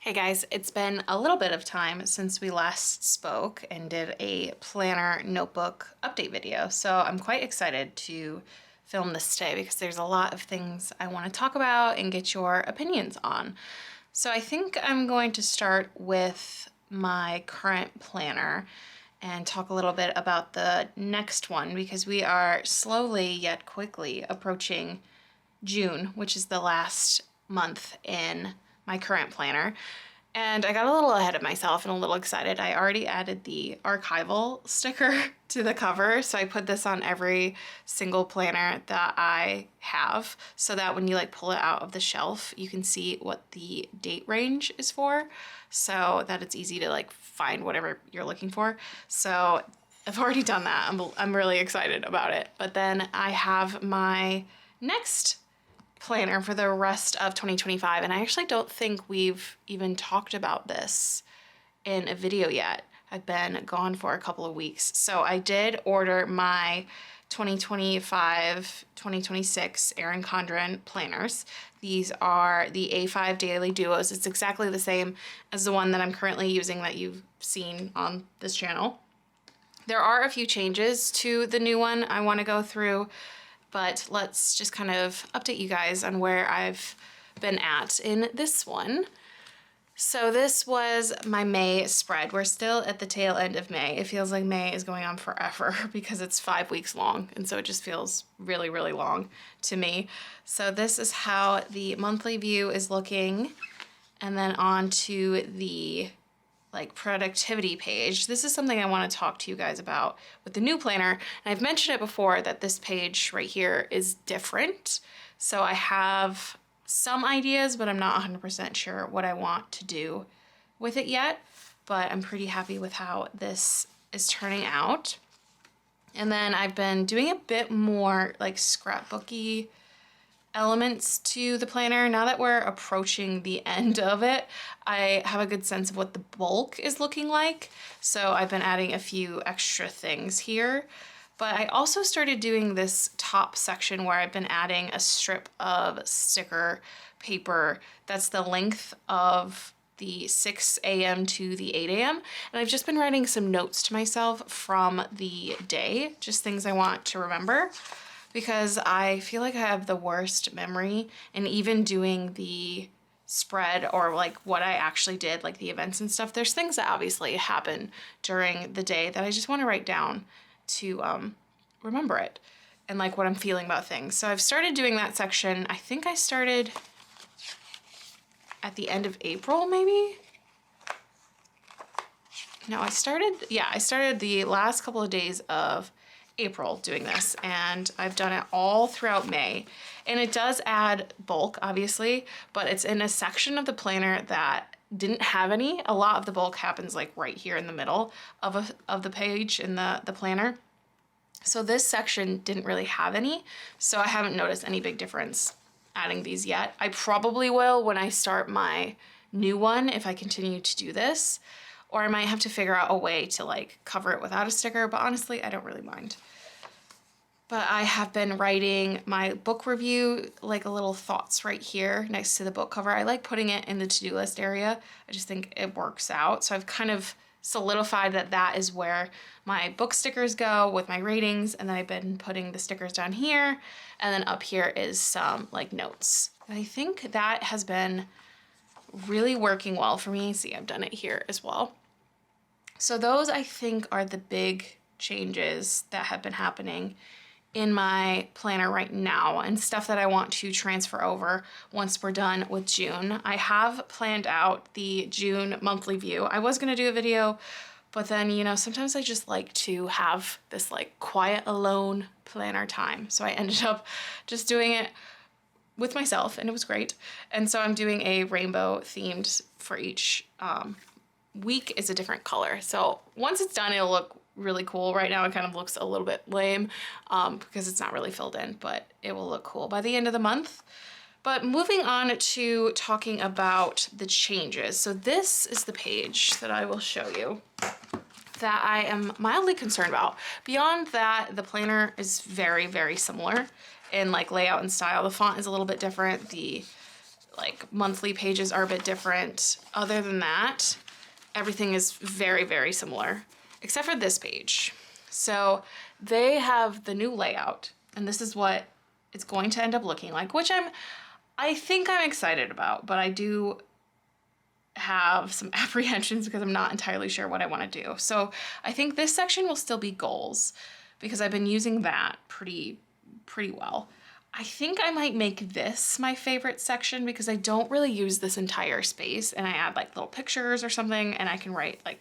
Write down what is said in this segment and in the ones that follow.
Hey guys, it's been a little bit of time since we last spoke and did a planner notebook update video, so I'm quite excited to film this today because there's a lot of things I want to talk about and get your opinions on. So I think I'm going to start with my current planner and talk a little bit about the next one because we are slowly yet quickly approaching June, which is the last month in my current planner. And I got a little ahead of myself and a little excited. I already added the archival sticker to the cover, so I put this on every single planner that I have so that when you pull it out of the shelf, you can see what the date range is for, so that it's easy to find whatever you're looking for. So I've already done that. I'm really excited about it. But then I have my next planner for the rest of 2025, and I actually don't think we've even talked about this in a video yet. I've been gone for a couple of weeks. So I did order my 2025-2026 Erin Condren planners. These are the A5 Daily Duos. It's exactly the same as the one that I'm currently using that you've seen on this channel. There are a few changes to the new one I want to go through, but let's just kind of update you guys on where I've been at in this one. So this was my May spread. We're still at the tail end of May. It feels like May is going on forever because it's 5 weeks long, and so it just feels really, really long to me. So this is how the monthly view is looking, and then on to the productivity page. This is something I want to talk to you guys about with the new planner. And I've mentioned it before that this page right here is different. So I have some ideas, but I'm not 100% sure what I want to do with it yet. But I'm pretty happy with how this is turning out. And then I've been doing a bit more scrapbooky elements to the planner. Now that we're approaching the end of it, I have a good sense of what the bulk is looking like. So I've been adding a few extra things here. But I also started doing this top section where I've been adding a strip of sticker paper that's the length of the 6 a.m. to the 8 a.m. And I've just been writing some notes to myself from the day, just things I want to remember, because I feel like I have the worst memory, and even doing the spread or what I actually did, the events and stuff, there's things that obviously happen during the day that I just want to write down to remember it and what I'm feeling about things. So I've started doing that section. I think I started at the end of April, maybe? No, I started the last couple of days of April doing this, and I've done it all throughout May. And it does add bulk, obviously, but it's in a section of the planner that didn't have any. A lot of the bulk happens right here in the middle of the page in the planner. So this section didn't really have any, so I haven't noticed any big difference adding these yet. I probably will when I start my new one if I continue to do this. Or I might have to figure out a way to cover it without a sticker, but honestly, I don't really mind. But I have been writing my book review, a little thoughts right here next to the book cover. I like putting it in the to-do list area. I just think it works out. So I've kind of solidified that that is where my book stickers go with my ratings. And then I've been putting the stickers down here. And then up here is some notes. And I think that has been really working well for me. See, I've done it here as well. So those, I think, are the big changes that have been happening in my planner right now, and stuff that I want to transfer over once we're done with June. I have planned out the June monthly view. I was gonna do a video, but then, sometimes I just like to have this quiet, alone planner time. So I ended up just doing it with myself, and it was great. And so I'm doing a rainbow themed for each week is a different color. So once it's done, it'll look really cool. Right now it kind of looks a little bit lame because it's not really filled in, but it will look cool by the end of the month. But moving on to talking about the changes. So this is the page that I will show you that I am mildly concerned about. Beyond that, the planner is very, very similar in layout and style. The font is a little bit different. The like monthly pages are a bit different. Other than that, everything is very, very similar, except for this page. So they have the new layout, and this is what it's going to end up looking like, which I think I'm excited about, but I do have some apprehensions because I'm not entirely sure what I want to do. So I think this section will still be goals because I've been using that pretty well. I think I might make this my favorite section because I don't really use this entire space, and I add like little pictures or something, and I can write like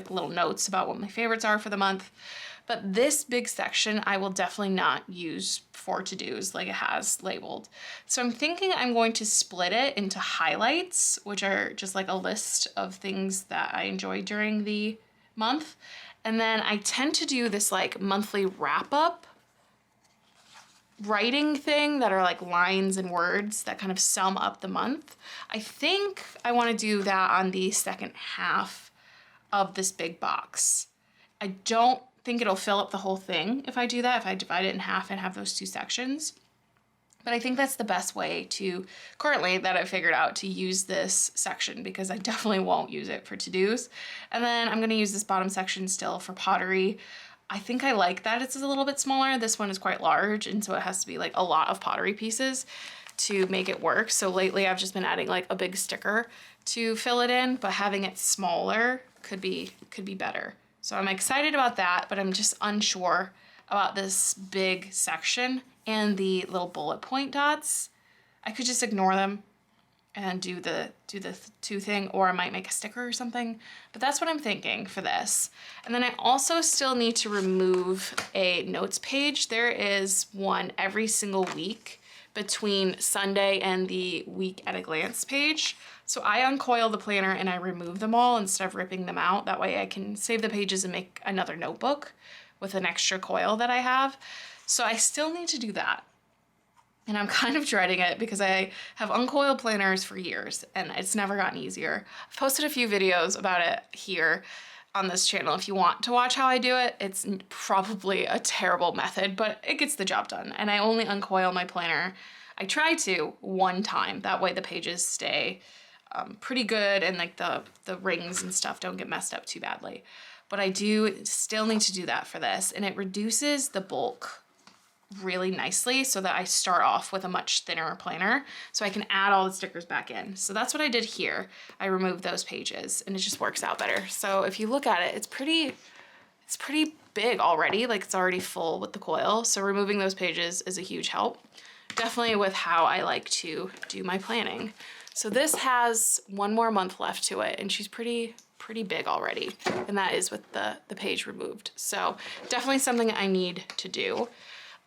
little notes about what my favorites are for the month. But this big section I will definitely not use for to-dos like it has labeled. So I'm thinking I'm going to split it into highlights, which are just like a list of things that I enjoyed during the month. And then I tend to do this like monthly wrap-up writing thing that are like lines and words that kind of sum up the month. I think I want to do that on the second half of this big box. I don't think it'll fill up the whole thing if I do that, if I divide it in half and have those two sections. But I think that's the best way to, currently that I've figured out, to use this section, because I definitely won't use it for to-dos. And then I'm gonna use this bottom section still for pottery. I think I like that it's a little bit smaller. This one is quite large, and so it has to be like a lot of pottery pieces to make it work. So lately I've just been adding like a big sticker to fill it in, but having it smaller could be better. So I'm excited about that, but I'm just unsure about this big section and the little bullet point dots. I could just ignore them and do the two thing, or I might make a sticker or something, but that's what I'm thinking for this. And then I also still need to remove a notes page. There is one every single week between Sunday and the week at a glance page. So I uncoil the planner and I remove them all instead of ripping them out. That way I can save the pages and make another notebook with an extra coil that I have. So I still need to do that. And I'm kind of dreading it because I have uncoiled planners for years and it's never gotten easier. I've posted a few videos about it here on this channel. If you want to watch how I do it, it's probably a terrible method, but it gets the job done. And I only uncoil my planner, I try to, one time. That way the pages stay pretty good and like the rings and stuff don't get messed up too badly. But I do still need to do that for this, and it reduces the bulk really nicely so that I start off with a much thinner planner so I can add all the stickers back in. So that's what I did here. I removed those pages and it just works out better. So if you look at it, it's pretty big already, like it's already full with the coil. So removing those pages is a huge help. Definitely with how I like to do my planning. So this has one more month left to it, and she's pretty big already, and that is with the page removed. So definitely something I need to do.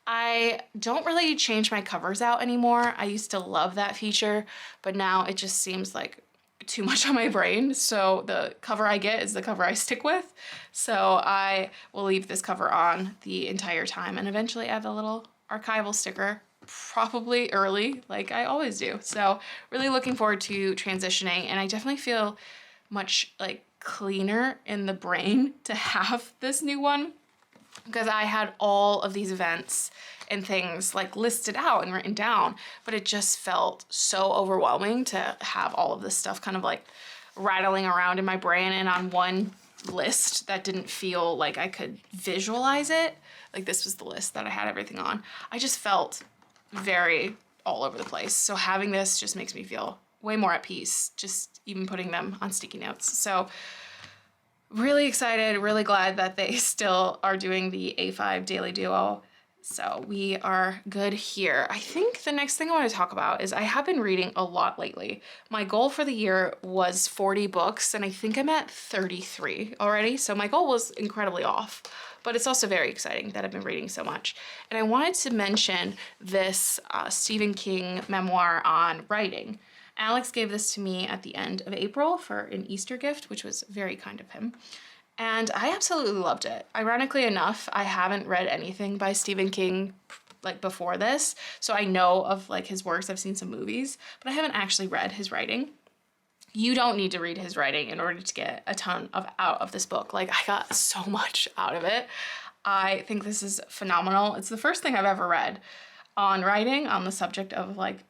I don't really change my covers out anymore. I used to love that feature, but now it just seems like too much on my brain. So the cover I get is the cover I stick with. So I will leave this cover on the entire time and eventually add a little archival sticker, probably early, like I always do. So really looking forward to transitioning, and I definitely feel much like cleaner in the brain to have this new one, because I had all of these events and things like listed out and written down, but it just felt so overwhelming to have all of this stuff kind of like rattling around in my brain and on one list that didn't feel like I could visualize it. Like this was the list that I had everything on. I just felt very all over the place. So having this just makes me feel way more at peace, just even putting them on sticky notes. So really excited, really glad that they still are doing the A5 Daily Duo. So we are good here. I think the next thing I want to talk about is I have been reading a lot lately. My goal for the year was 40 books, and I think I'm at 33 already. So my goal was incredibly off, but it's also very exciting that I've been reading so much. And I wanted to mention this Stephen King memoir on writing. Alex gave this to me at the end of April for an Easter gift, which was very kind of him. And I absolutely loved it. Ironically enough, I haven't read anything by Stephen King like before this. So I know of like his works, I've seen some movies, but I haven't actually read his writing. You don't need to read his writing in order to get a ton out of this book. Like I got so much out of it. I think this is phenomenal. It's the first thing I've ever read on writing, on the subject of like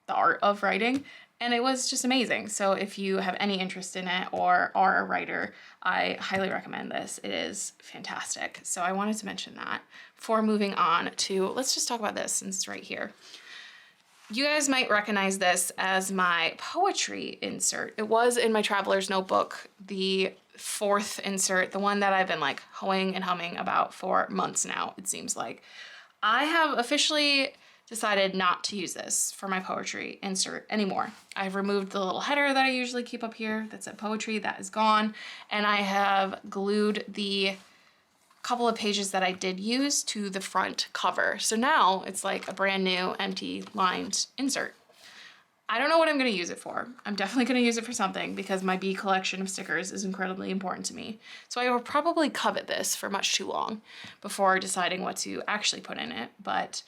the art of writing, and it was just amazing. So if you have any interest in it or are a writer, I highly recommend this. It is fantastic. So I wanted to mention that before moving on to, let's just talk about this since it's right here. You guys might recognize this as my poetry insert. It was in my traveler's notebook, the 4th insert, the one that I've been like hoeing and humming about for months now, it seems like. I have officially decided not to use this for my poetry insert anymore. I've removed the little header that I usually keep up here that said poetry, that is gone, and I have glued the couple of pages that I did use to the front cover. So now it's like a brand new empty lined insert. I don't know what I'm gonna use it for. I'm definitely gonna use it for something because my bee collection of stickers is incredibly important to me. So I will probably covet this for much too long before deciding what to actually put in it. But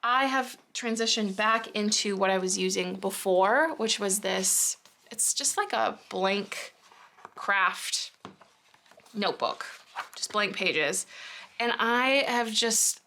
I have transitioned back into what I was using before, which was this, it's just like a blank craft notebook, just blank pages. And I have just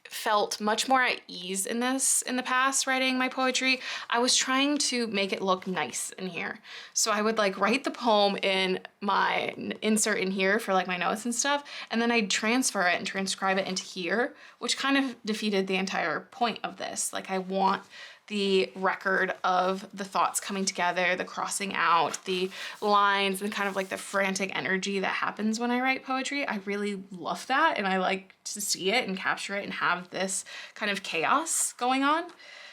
felt much more at ease in this in the past writing my poetry. I was trying to make it look nice in here. So I would like write the poem in my insert in here for like my notes and stuff, and then I'd transfer it and transcribe it into here, which kind of defeated the entire point of this. Like I want the record of the thoughts coming together, the crossing out, the lines, and kind of like the frantic energy that happens when I write poetry. I really love that, and I like to see it and capture it and have this kind of chaos going on.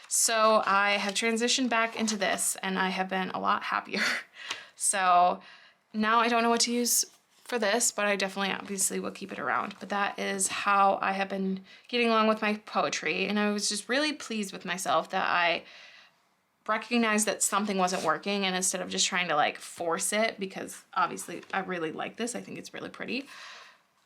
So I have transitioned back into this, and I have been a lot happier. So now I don't know what to use for this, but I definitely obviously will keep it around. But that is how I have been getting along with my poetry, and I was just really pleased with myself that I recognized that something wasn't working, and instead of just trying to like force it, because obviously I really like this, I think it's really pretty,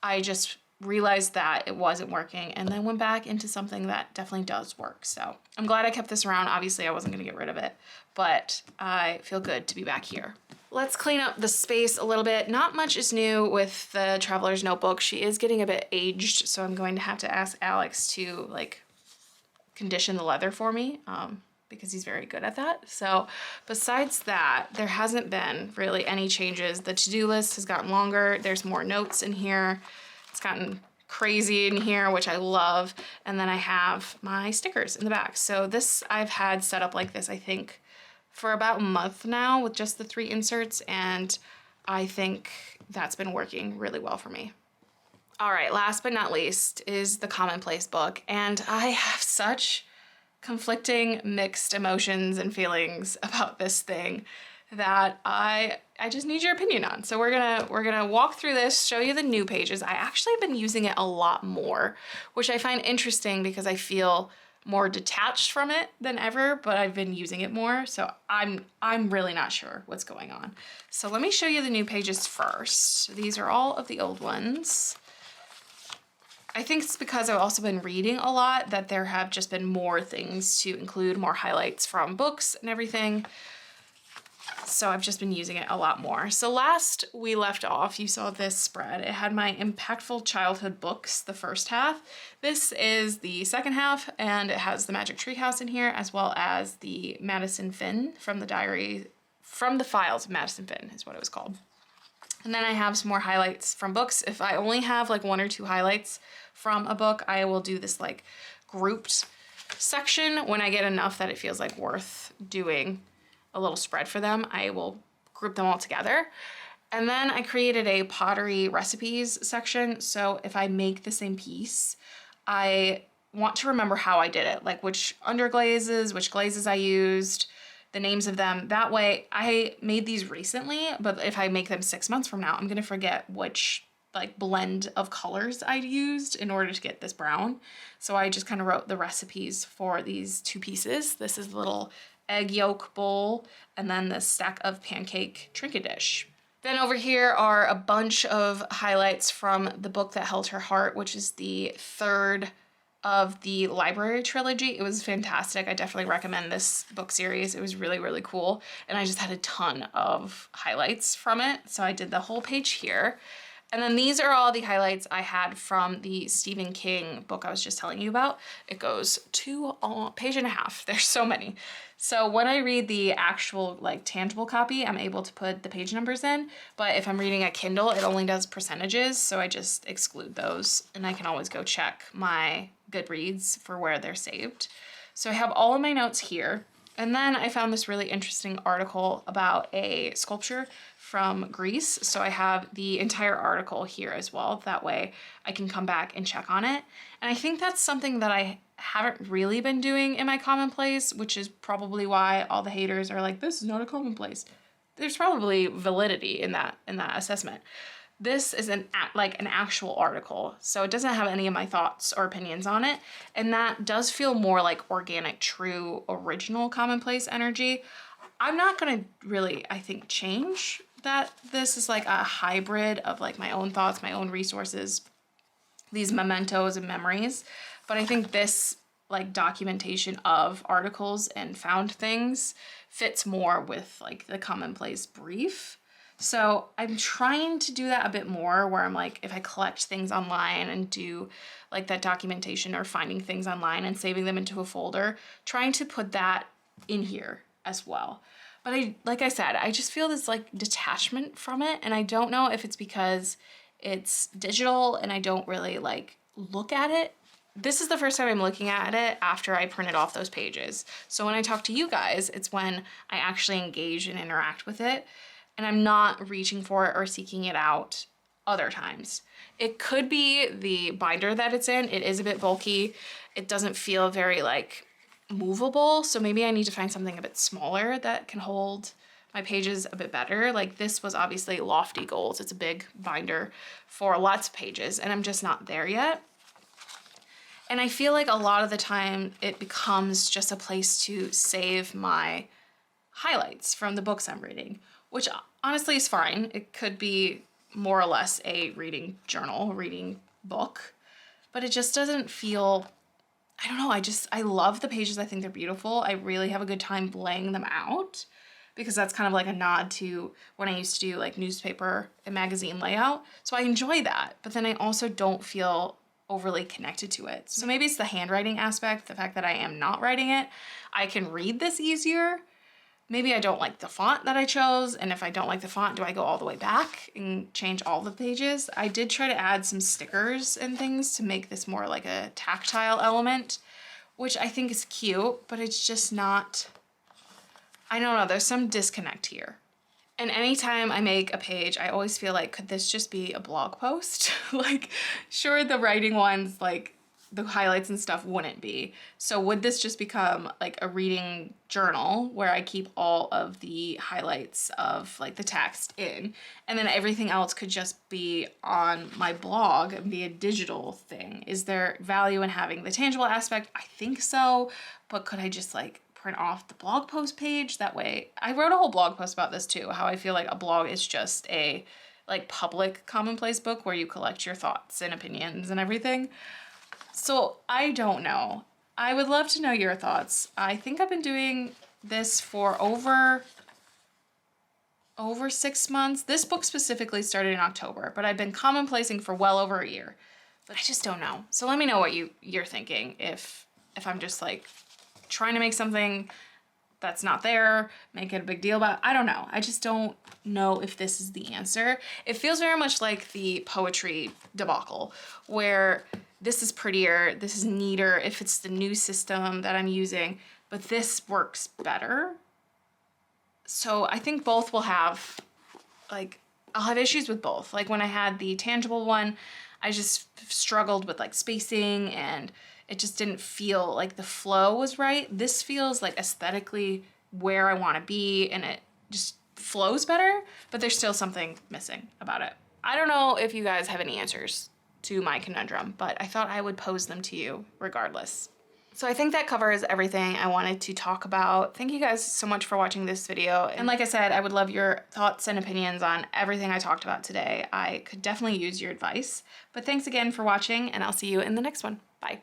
I just realized that it wasn't working and then went back into something that definitely does work. So I'm glad I kept this around. Obviously I wasn't gonna get rid of it, but I feel good to be back here. Let's clean up the space a little bit. Not much is new with the Traveler's Notebook. She is getting a bit aged, so I'm going to have to ask Alex to like condition the leather for me because he's very good at that. So besides that, there hasn't been really any changes. The to-do list has gotten longer. There's more notes in here. It's gotten crazy in here, which I love. And then I have my stickers in the back. So this I've had set up like this, I think, for about a month now with just the 3 inserts, and I think that's been working really well for me. All right, last but not least is the Commonplace book, and I have such conflicting mixed emotions and feelings about this thing that I just need your opinion on. So we're gonna walk through this, show you the new pages. I actually have been using it a lot more, which I find interesting because I feel more detached from it than ever, but I've been using it more, so I'm really not sure what's going on. So let me show you the new pages first. These are all of the old ones. I think it's because I've also been reading a lot that there have just been more things to include, more highlights from books and everything. So I've just been using it a lot more. So last we left off, you saw this spread. It had my impactful childhood books, the first half. This is the second half, and it has the Magic Tree House in here, as well as the Madison Finn from the diary, from the files of Madison Finn is what it was called. And then I have some more highlights from books. If I only have like 1 or 2 highlights from a book, I will do this like grouped section. When I get enough that it feels like worth doing a little spread for them, I will group them all together. And then I created a pottery recipes section. So if I make the same piece, I want to remember how I did it, like which underglazes, which glazes I used, the names of them. That way, I made these recently, but if I make them 6 months from now, I'm gonna forget which like blend of colors I used in order to get this brown. So I just kind of wrote the recipes for these 2 pieces. This is a little egg yolk bowl, and then the stack of pancake trinket dish. Then over here are a bunch of highlights from the book that held her heart, which is the 3rd of the library trilogy. It was fantastic. I definitely recommend this book series. It was really, really cool. And I just had a ton of highlights from it. So I did the whole page here. And then these are all the highlights I had from the Stephen King book I was just telling you about. It goes to a page and a half. There's so many. So when I read the actual like tangible copy, I'm able to put the page numbers in, but if I'm reading a Kindle, it only does percentages, so I just exclude those, and I can always go check my Goodreads for where they're saved. So I have all of my notes here, and then I found this really interesting article about a sculpture from Greece. So I have the entire article here as well. That way I can come back and check on it. And I think that's something that I haven't really been doing in my Commonplace, which is probably why all the haters are like, this is not a Commonplace. There's probably validity in that assessment. This is an actual article, so it doesn't have any of my thoughts or opinions on it, and that does feel more like organic, true, original Commonplace energy. I'm not gonna really, I think, change that. This is like a hybrid of like my own thoughts, my own resources, these mementos and memories, but I think this like documentation of articles and found things fits more with like the Commonplace brief. So I'm trying to do that a bit more, where I'm like, if I collect things online and do like that documentation or finding things online and saving them into a folder, trying to put that in here as well. But like I said, I just feel this like detachment from it, and I don't know if it's because it's digital and I don't really like look at it. This is the first time I'm looking at it after I printed off those pages. So when I talk to you guys, it's when I actually engage and interact with it, and I'm not reaching for it or seeking it out other times. It could be the binder that it's in. It is a bit bulky. It doesn't feel very like movable, so maybe I need to find something a bit smaller that can hold my pages a bit better. Like this was obviously lofty goals. It's a big binder for lots of pages, and I'm just not there yet. And I feel like a lot of the time it becomes just a place to save my highlights from the books I'm reading, which honestly is fine. It could be more or less a reading journal, reading book, but it just doesn't feel, I don't know, I love the pages. I think they're beautiful. I really have a good time laying them out, because that's kind of like a nod to when I used to do like newspaper and magazine layout. So I enjoy that, but then I also don't feel overly connected to it. So maybe it's the handwriting aspect, the fact that I am not writing it. I can read this easier. Maybe I don't like the font that I chose, and if I don't like the font, do I go all the way back and change all the pages? I did try to add some stickers and things to make this more like a tactile element, which I think is cute, but it's just not, I don't know, there's some disconnect here. And anytime I make a page, I always feel like, could this just be a blog post? Like, sure, the writing ones, like the highlights and stuff wouldn't be. So would this just become like a reading journal where I keep all of the highlights of like the text in, and then everything else could just be on my blog and be a digital thing? Is there value in having the tangible aspect? I think so, but could I just like print off the blog post page? That way, I wrote a whole blog post about this too, how I feel like a blog is just a like public Commonplace book where you collect your thoughts and opinions and everything. So I don't know. I would love to know your thoughts. I think I've been doing this for over 6 months. This book specifically started in October, but I've been commonplacing for well over a year. But I just don't know. So let me know what you're thinking. If I'm just like trying to make something that's not there, make it a big deal about, I don't know. I just don't know if this is the answer. It feels very much like the poetry debacle, where this is prettier, this is neater if it's the new system that I'm using, but this works better. So I think both will have, like, I'll have issues with both. Like when I had the tangible one, I just struggled with like spacing, and it just didn't feel like the flow was right. This feels like aesthetically where I want to be, and it just flows better, but there's still something missing about it. I don't know if you guys have any answers to my conundrum, but I thought I would pose them to you regardless. So I think that covers everything I wanted to talk about. Thank you guys so much for watching this video. And like I said, I would love your thoughts and opinions on everything I talked about today. I could definitely use your advice. But thanks again for watching, and I'll see you in the next one. Bye.